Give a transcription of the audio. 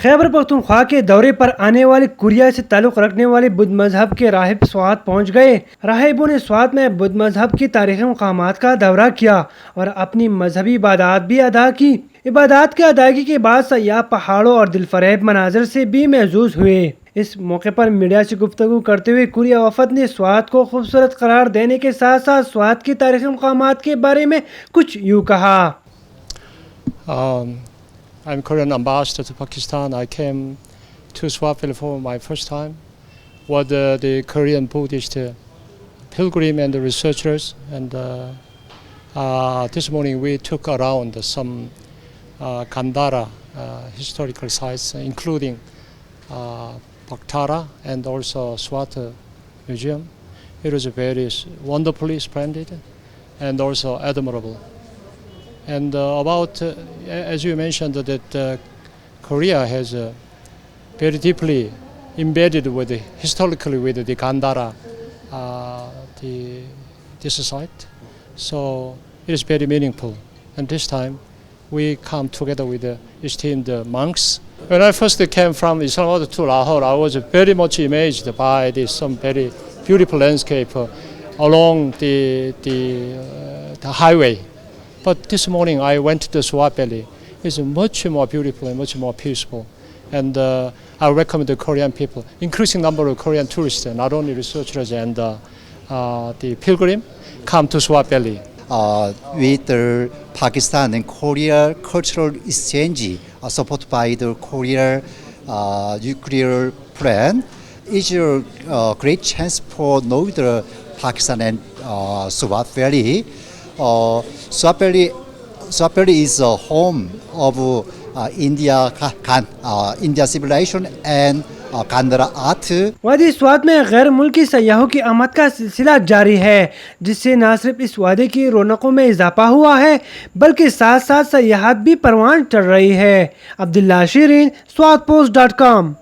खैबर पख्तूनख्वा के दौरे पर आने वाले कोरिया से ताल्लुक़ रखने वाले बुद्ध मजहब के राहिब स्वात पहुँच गए। राहिबों ने स्वात में बुद्ध मजहब की तारीख़ी मक़ामात का दौरा किया और अपनी मजहबी इबादत भी अदा की। इबादत की अदायगी के बाद सयाह पहाड़ों और दिलफरेब मनाजर से भी महजूज हुए। इस मौके पर मीडिया से गुफ्तगू करते हुए कोरिया वफद ने स्वात को खूबसूरत करार देने के साथ साथ स्वात की तारीख़ी मक़ामात के बारे में कुछ यूँ कहा। I'm Korean ambassador to Pakistan. I came to Swat for my first time. Was the Korean Buddhist pilgrim and the researchers, and this morning we took around some Gandhara historical sites, including Paktara and also Swat Museum. It was very wonderfully splendid and also admirable. And as you mentioned, that Korea has very deeply embedded historically with the Gandhara, this site. So it is very meaningful. And this time we come together with the esteemed monks. When I first came from Islamabad to Lahore, I was very much amazed by some very beautiful landscape along the highway. But this morning I went to the Swat Valley. It's much more beautiful and much more peaceful. And I recommend the Korean people, increasing number of Korean tourists, not only researchers and the pilgrim, come to Swat Valley. With the Pakistan and Korea cultural exchange supported by the Korea nuclear plan, is a great chance for know the Pakistan and Swat Valley. Swat Valley is a home of India civilization and Gandhara art. वादी स्वात में गैर मुल्की सयाहों की आमद का सिलसिला जारी है, जिससे न सिर्फ इस वादे की रौनकों में इजाफा हुआ है बल्कि साथ साथ सयाहत भी परवान चढ़ रही है। अब्दुल्ला शेरीन, swatpost.com।